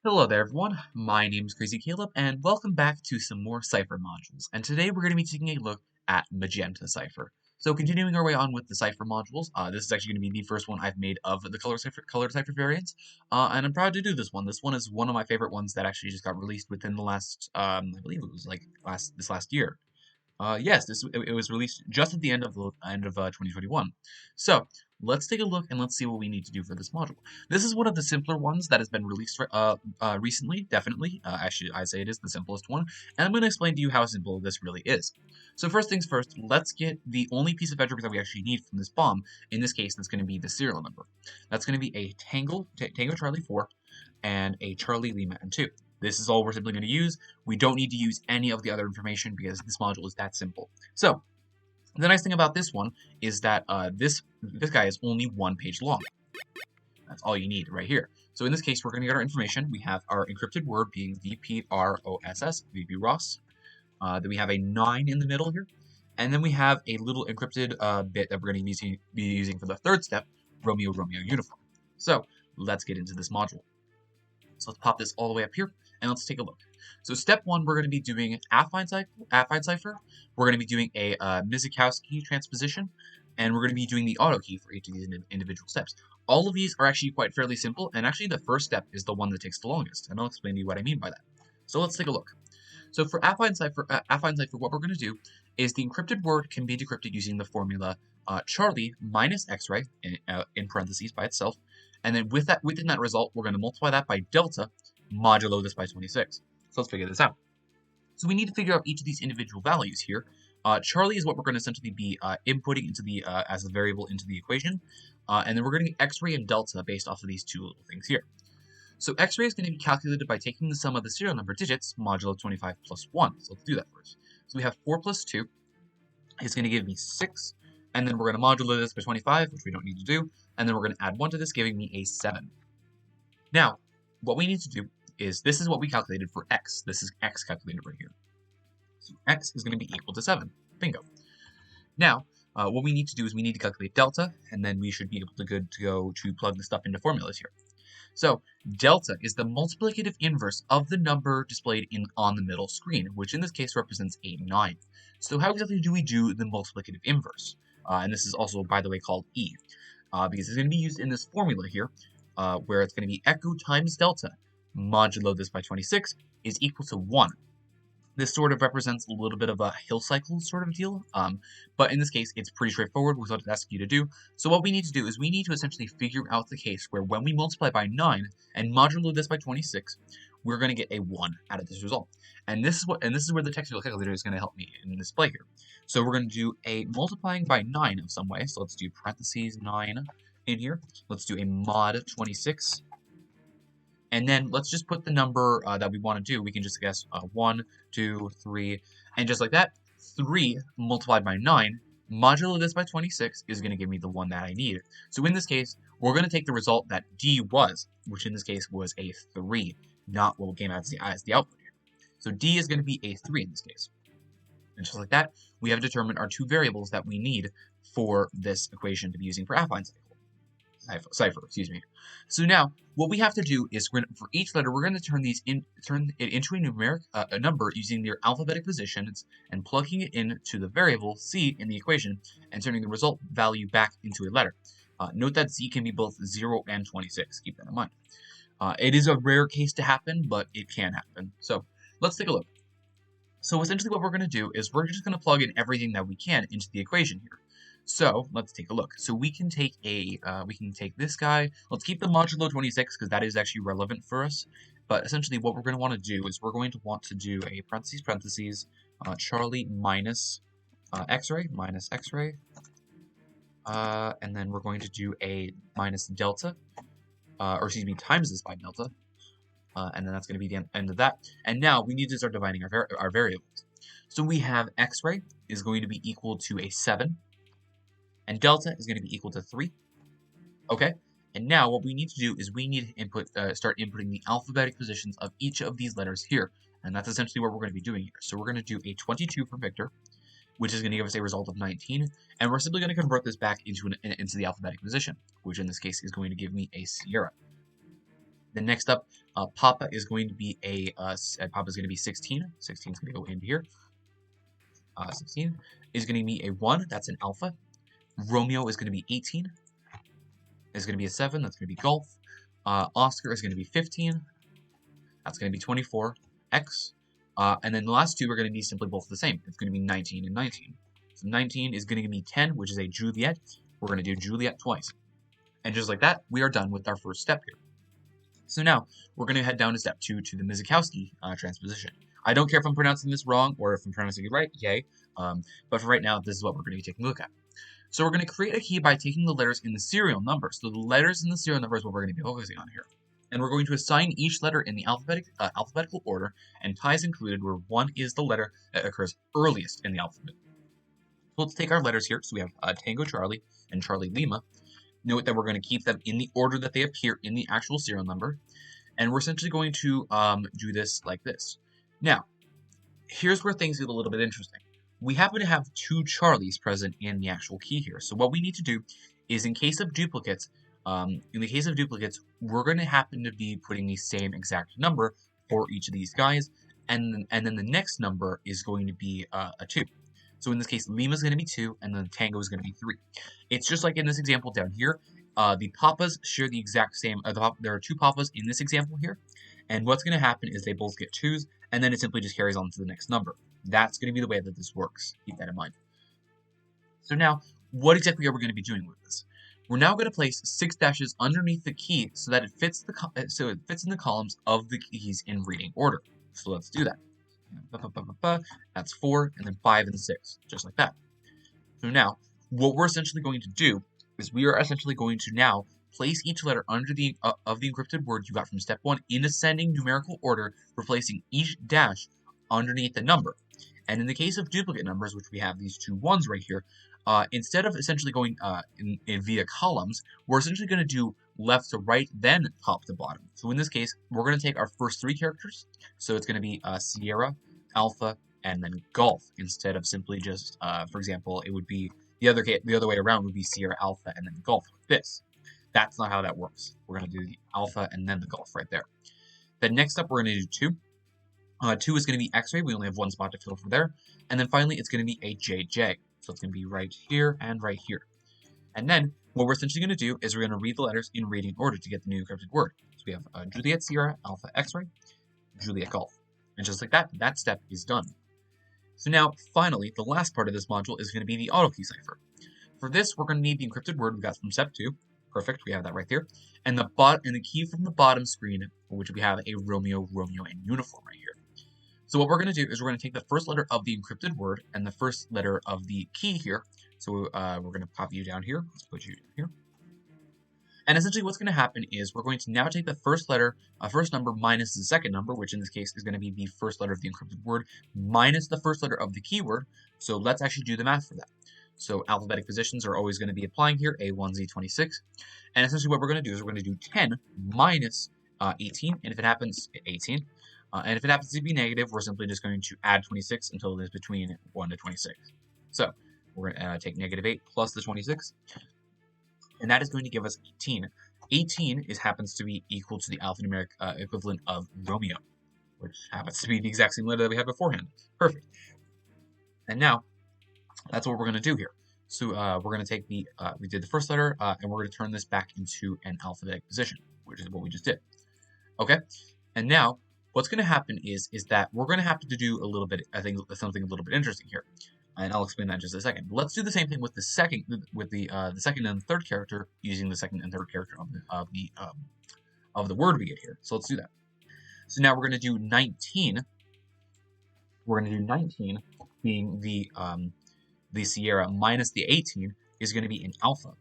Hello there everyone, my name is Crazy Caleb and welcome back to some more Cipher modules, and today we're going to be taking a look at Magenta Cipher. So continuing our way on with the Cipher modules, this is actually going to be the first one I've made of the color Cipher variants, and I'm proud to do this one. This one is one of my favorite ones that actually just got released within the last, I believe it was like this last year. Yes, it was released just at the end of 2021. So let's take a look and let's see what we need to do for this module. This is one of the simpler ones that has been released recently, definitely. Actually, I say it is the simplest one, and I'm going to explain to you how simple this really is. So first things first, let's get the only piece of bedrock that we actually need from this bomb. In this case, that's going to be the serial number. That's going to be a Tango Charlie 4 and a Charlie Lima N2. This is all we're simply going to use. We don't need to use any of the other information because this module is that simple. So the nice thing about this one is that this guy is only one page long. That's all you need right here. So in this case, we're going to get our information. We have our encrypted word being VPROSS, VPROS. Then we have a 9 in the middle here. And then we have a little encrypted bit that we're going to be using for the third step, Romeo Romeo Uniform. So let's get into this module. So let's pop this all the way up here, and let's take a look. So step one, we're going to be doing affine cipher. We're going to be doing a Mizikowski transposition, and we're going to be doing the Autokey for each of these individual steps. All of these are actually quite fairly simple, and actually the first step is the one that takes the longest, and I'll explain to you what I mean by that. So let's take a look. So for affine cipher, what we're going to do is the encrypted word can be decrypted using the formula Charlie minus X-ray in parentheses by itself, and then within that result, we're going to multiply that by delta, modulo this by 26. So let's figure this out. So we need to figure out each of these individual values here. Charlie is what we're going to essentially be inputting into the as a variable into the equation, and then we're going to get X-ray and delta based off of these two little things here. So X-ray is going to be calculated by taking the sum of the serial number digits, modulo 25 plus 1. So let's do that first. So we have 4 plus 2 is going to give me 6. And then we're going to modulo this by 25, which we don't need to do. And then we're going to add 1 to this, giving me a 7. Now, what we need to do is, this is what we calculated for x. This is x calculated right here. So x is going to be equal to 7. Bingo. Now, what we need to do is we need to calculate delta, and then we should be able to go to plug the stuff into formulas here. So delta is the multiplicative inverse of the number displayed on the middle screen, which in this case represents a 9. So how exactly do we do the multiplicative inverse? And this is also, by the way, called E, because it's going to be used in this formula here, where it's going to be echo times delta, modulo this by 26, is equal to 1. This sort of represents a little bit of a hill cycle sort of deal, but in this case, it's pretty straightforward with what it's asking you to do. So what we need to do is we need to essentially figure out the case where when we multiply by 9 and modulo this by 26, we're going to get a 1 out of this result. And this is where the technical calculator is going to help me in this play here. So we're going to do a multiplying by 9 of some way. So let's do parentheses 9 in here. Let's do a mod 26. And then let's just put the number that we want to do. We can just guess 1, 2, 3, and just like that, 3 multiplied by 9, modulo this by 26 is going to give me the one that I need. So in this case, we're going to take the result that D was, which in this case was a 3, not what came out as the output here. So D is going to be a 3 in this case. And just like that, we have determined our two variables that we need for this equation to be using for affine cipher, excuse me. So now, what we have to do is, for each letter, we're going to turn it into a numeric number using their alphabetic positions and plugging it into the variable C in the equation and turning the result value back into a letter. Note that Z can be both 0 and 26. Keep that in mind. It is a rare case to happen, but it can happen. So let's take a look. So essentially what we're going to do is we're just going to plug in everything that we can into the equation here. So let's take a look. So we can take this guy. Let's keep the modulo 26 because that is actually relevant for us. But essentially what we're going to want to do is we're going to want to do a parentheses, Charlie minus X-ray, and then we're going to do a minus delta, or excuse me, times this by delta. And then that's going to be the end of that. And now we need to start dividing our variables. So we have X-ray is going to be equal to a 7. And delta is going to be equal to 3. Okay, and now what we need to do is we need to start inputting the alphabetic positions of each of these letters here. And that's essentially what we're going to be doing here. So we're going to do a 22 for Victor, which is going to give us a result of 19. And we're simply going to convert this back into the alphabetic position, which in this case is going to give me a Sierra. Then next up, Papa is going to be Papa is going to be 16. 16 is going to go into here. 16 is going to be a 1. That's an alpha. Romeo is going to be 18. Is going to be a 7. That's going to be golf. Oscar is going to be 15. That's going to be 24. X. And then the last two are going to be simply both the same. It's going to be 19 and 19. So 19 is going to give me 10, which is a Juliet. We're going to do Juliet twice. And just like that, we are done with our first step here. So now, we're going to head down to step 2 to the Mizikowski transposition. I don't care if I'm pronouncing this wrong or if I'm pronouncing it right, yay. But for right now, this is what we're going to be taking a look at. So we're going to create a key by taking the letters in the serial number. So the letters in the serial number is what we're going to be focusing on here. And we're going to assign each letter in the alphabetical order, and ties included where 1 is the letter that occurs earliest in the alphabet. So let's take our letters here. So we have Tango Charlie and Charlie Lima. Note that we're going to keep them in the order that they appear in the actual serial number. And we're essentially going to do this like this. Now, here's where things get a little bit interesting. We happen to have 2 Charlies present in the actual key here. So what we need to do is, in case of duplicates, we're going to happen to be putting the same exact number for each of these guys. And then the next number is going to be a 2. So in this case, Lima is going to be 2, and then Tango is going to be 3. It's just like in this example down here. The Papas share the exact same. There are 2 Papas in this example here. And what's going to happen is they both get 2s, and then it simply just carries on to the next number. That's going to be the way that this works. Keep that in mind. So now, what exactly are we going to be doing with this? We're now going to place 6 dashes underneath the key so that it fits in the columns of the keys in reading order. So let's do that. That's 4, and then 5 and 6, just like that. So now, what we're essentially going to do is we are essentially going to now place each letter under the of the encrypted word you got from step 1 in ascending numerical order, replacing each dash underneath the number. And in the case of duplicate numbers, which we have these 2 1s right here, instead of essentially going in via columns, we're essentially going to do left to right, then top to bottom. So in this case, we're going to take our first 3 characters. So it's going to be Sierra, Alpha, and then Golf, instead of simply just, for example, it would be the other way around would be Sierra, Alpha, and then Golf like this. That's not how that works. We're going to do the Alpha and then the Golf right there. Then next up, we're going to do 2. 2 is going to be X-ray. We only have 1 spot to fill for there. And then finally, it's going to be a JJ. So it's going to be right here and right here. And then what we're essentially going to do is we're going to read the letters in reading order to get the new encrypted word. So we have Juliet Sierra, Alpha X-ray, Juliet Golf. And just like that, that step is done. So now, finally, the last part of this module is going to be the Autokey cipher. For this, we're going to need the encrypted word we got from step 2. Perfect, we have that right there. And the key from the bottom screen, for which we have a Romeo, and uniform right here. So what we're going to do is we're going to take the first letter of the encrypted word and the first letter of the key here. So we're going to pop you down here. Let's put you down here. And essentially what's going to happen is we're going to now take the first letter, first number minus the second number, which in this case is going to be the first letter of the encrypted word, minus the first letter of the keyword. So let's actually do the math for that. So alphabetic positions are always going to be applying here, A1Z26. And essentially what we're going to do is we're going to do 10 minus 18, and if it happens, 18. And if it happens to be negative, we're simply just going to add 26 until it is between 1 to 26. So we're going to take negative 8 plus the 26, and that is going to give us 18. 18 happens to be equal to the alphanumeric equivalent of Romeo, which happens to be the exact same letter that we had beforehand. Perfect. And now, that's what we're going to do here. So we're going to take we did the first letter, and we're going to turn this back into an alphabetic position, which is what we just did. Okay, and now, what's going to happen is that we're going to have to do a little bit, I think, something a little bit interesting here, and I'll explain that in just a second. But let's do the same thing with the second and the third character, using the second and third character of the word we get here. So let's do that. So now we're going to do 19. We're going to do 19 being the Sierra minus the 18 is going to be an alpha.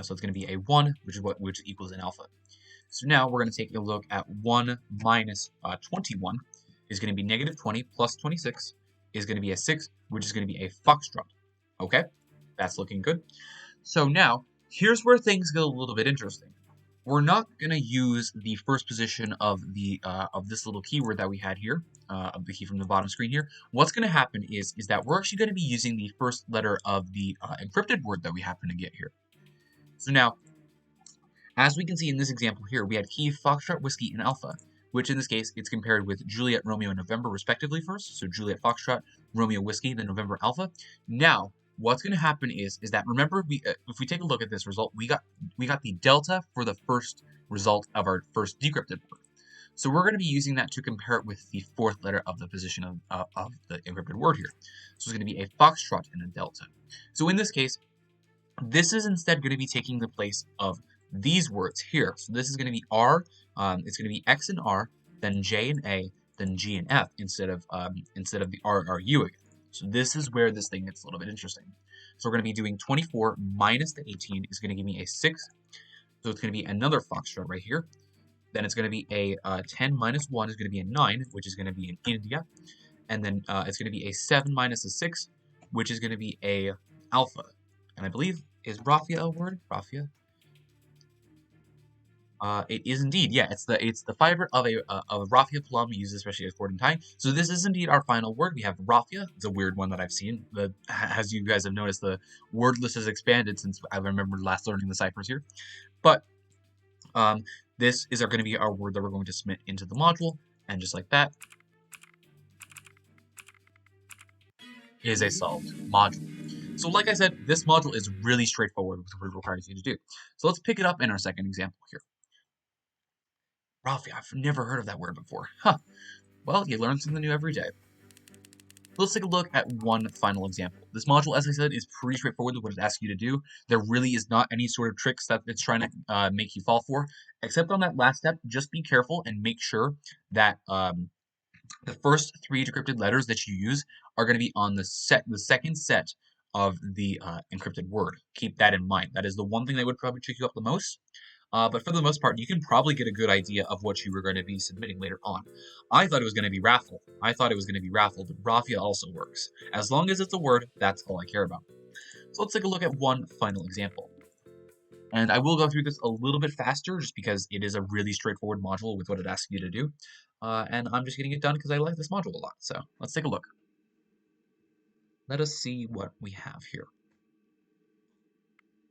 So it's going to be a 1, which equals an alpha. So now we're going to take a look at 1 minus 21 is going to be negative 20 plus 26 is going to be a 6, which is going to be a foxtrot. Okay, that's looking good. So now, here's where things get a little bit interesting. We're not going to use the first position of this little keyword that we had here, of the key from the bottom screen here. What's going to happen is that we're actually going to be using the first letter of the encrypted word that we happen to get here. So now, As we can see in this example here, we had Key, Foxtrot, Whiskey, and Alpha, which in this case, it's compared with Juliet, Romeo, and November respectively first. So Juliet, Foxtrot, Romeo, Whiskey, then November, Alpha. Now, what's going to happen is that remember, if we take a look at this result, we got the delta for the first result of our first decrypted word. So we're going to be using that to compare it with the fourth letter of the position of the encrypted word here. So it's going to be a foxtrot and a delta. So in this case, this is instead going to be taking the place of these words here. So this is going to be R, it's going to be X and R, then J and A, then G and F instead of the R and RU again. So this is where this thing gets a little bit interesting. So we're going to be doing 24 minus the 18 is going to give me a 6. So it's going to be another foxtrot right here. Then it's going to be a 10 minus 1 is going to be a 9, which is going to be an India. And then it's going to be a 7 minus a 6, which is going to be a alpha. And I believe, is raffia a word? Raffia? It is indeed, yeah. It's the fiber of a raffia plum used especially as cord and tie. So this is indeed our final word. We have raffia. It's a weird one that I've seen. As you guys have noticed, the word list has expanded since I remember last learning the ciphers here. But this is going to be our word that we're going to submit into the module, and just like that, is a solved module. So like I said, this module is really straightforward with what it requires you to do. So let's pick it up in our second example here. Raffia, I've never heard of that word before. Huh. Well, you learn something new every day. Let's take a look at one final example. This module, as I said, is pretty straightforward with what it asks you to do. There really is not any sort of tricks that it's trying to make you fall for, except on that last step. Just be careful and make sure that the first 3 decrypted letters that you use are going to be on the second set of the encrypted word. Keep that in mind. That is the one thing that would probably trick you up the most. But for the most part, you can probably get a good idea of what you were going to be submitting later on. I thought it was going to be raffle. But raffia also works. As long as it's a word, that's all I care about. So let's take a look at one final example. And I will go through this a little bit faster just because it is a really straightforward module with what it asks you to do. And I'm just getting it done because I like this module a lot. So let's take a look. Let us see what we have here.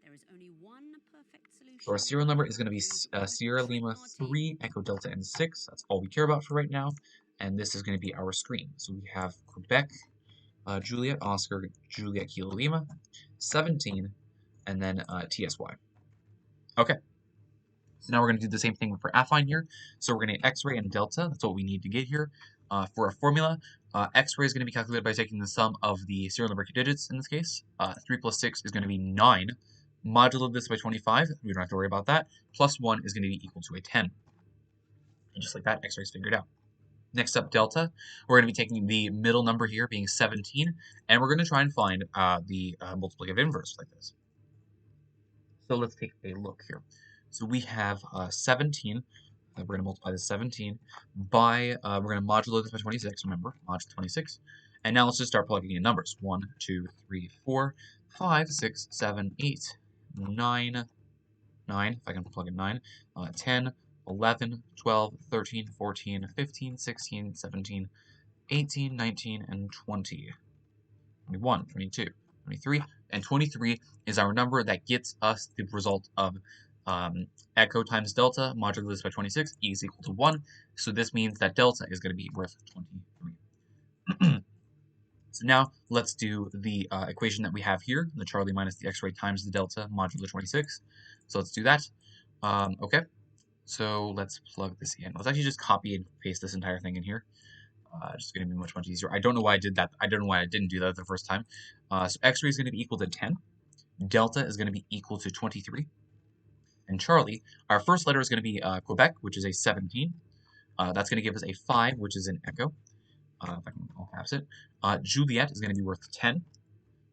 There is only one perfect solution. So our serial number is going to be Sierra Lima 3, Echo Delta, and 6. That's all we care about for right now. And this is going to be our screen. So we have Quebec, Juliet, Oscar, Juliet, Kilo Lima, 17, and then TSY. Okay. So now we're going to do the same thing for affine here. So we're going to get X-ray and delta. That's what we need to get here. For our formula, X-ray is going to be calculated by taking the sum of the serial number digits in this case. 3 plus 6 is going to be 9. Modulo this by 25. We don't have to worry about that. Plus 1 is going to be equal to a 10. And just like that, X-ray is figured out. Next up, delta. We're going to be taking the middle number here being 17. And we're going to try and find the multiplicative inverse like this. So let's take a look here. So we have 17. We're going to multiply this 17 by, we're going to modulo this by 26, remember, modulo 26. And now let's just start plugging in numbers. 1, 2, 3, 4, 5, 6, 7, 8, 9, if I can plug in 9, 10, 11, 12, 13, 14, 15, 16, 17, 18, 19, and 20. 21, 22, 23, and 23 is our number that gets us the result of echo times delta, modulo this by 26, is equal to 1. So this means that delta is going to be worth 23. So now let's do the equation that we have here, the Charlie minus the X-ray times the delta modulo 26. So let's do that. Okay, so let's plug this in. Let's actually just copy and paste this entire thing in here. Just going to be much easier. I don't know why I did that. I don't know why I didn't do that the first time. So X-ray is going to be equal to 10. Delta is going to be equal to 23. And Charlie, our first letter is going to be Quebec, which is a 17. That's going to give us a 5, which is an echo. If I can all caps it. Juliet is going to be worth 10.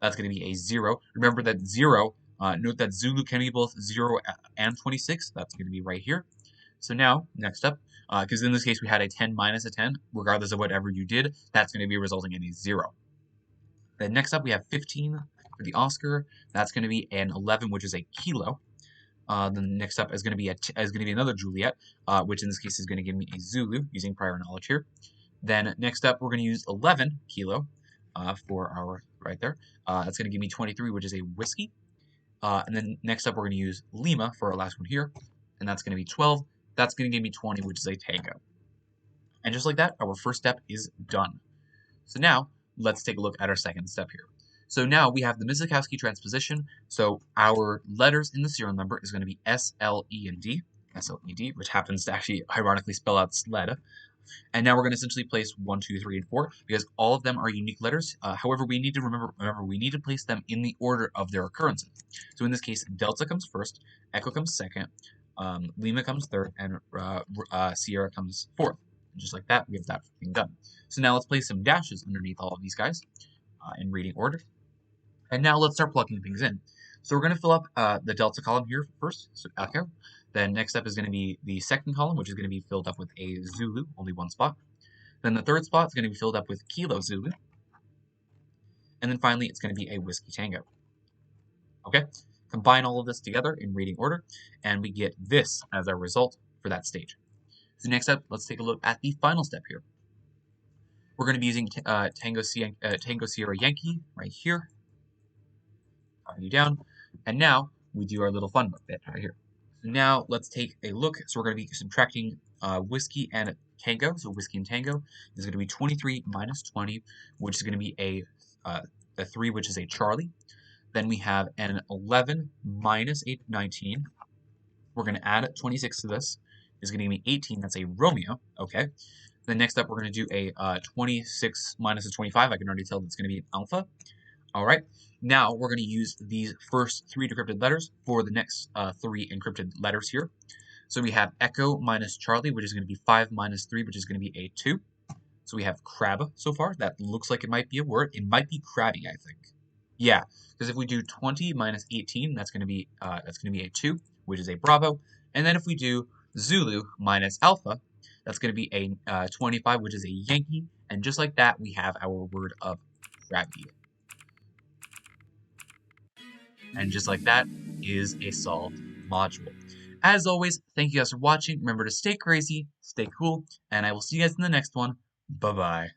That's going to be a 0. Remember that 0, note that Zulu can be both 0 and 26. That's going to be right here. So now, next up, because in this case we had a 10 minus a 10, regardless of whatever you did, that's going to be resulting in a 0. Then next up we have 15 for the Oscar. That's going to be an 11, which is a kilo. Then next up is going to be another Juliet, which in this case is going to give me a Zulu using prior knowledge here. Then next up we're going to use 11 kilo for our right there. That's going to give me 23, which is a whiskey. And then next up we're going to use Lima for our last one here. and that's going to be 12. That's going to give me 20, which is a tango. And just like that, our first step is done. So now, let's take a look at our second step here. So now we have the Minkowski transposition. So our letters in the serial number is going to be S, L, E, and D. S, L, E, D, which happens to actually ironically spell out sled. And now we're going to essentially place 1, 2, 3, and 4 because all of them are unique letters. However, we need to remember we need to place them in the order of their occurrences. So in this case, Delta comes first, Echo comes second, Lima comes third, and Sierra comes fourth. And just like that, we have that thing done. So now let's place some dashes underneath all of these guys in reading order. And now let's start plugging things in. So we're going to fill up the delta column here first, so Echo. Then next up is going to be the second column, which is going to be filled up with a Zulu, only one spot. Then the third spot is going to be filled up with Kilo Zulu. And then finally, it's going to be a Whiskey Tango. Okay? Combine all of this together in reading order, and we get this as our result for that stage. So next up, let's take a look at the final step here. We're going to be using Tango Sierra Yankee right here. Copy you down. And now we do our little fun bit right here. So now let's take a look. So we're going to be subtracting Whiskey and Tango. So Whiskey and Tango is going to be 23 minus 20, which is going to be a 3, which is a Charlie. Then we have an 11 minus 19. We're going to add 26 to this. Is going to give me 18. That's a Romeo. Okay. Then next up, we're going to do a 26 minus a 25. I can already tell that's going to be an Alpha. All right. Now we're going to use these first 3 decrypted letters for the next 3 encrypted letters here. So we have Echo minus Charlie, which is going to be 5 minus 3, which is going to be a 2. So we have crab so far. That looks like it might be a word. It might be crabby, I think. Yeah, because if we do 20 minus 18, that's going to be a 2, which is a Bravo. And then if we do Zulu minus Alpha, that's going to be a 25, which is a Yankee. And just like that, we have our word of crabby. And just like that is a solved module. As always, thank you guys for watching. Remember to stay crazy, stay cool, and I will see you guys in the next one. Bye-bye.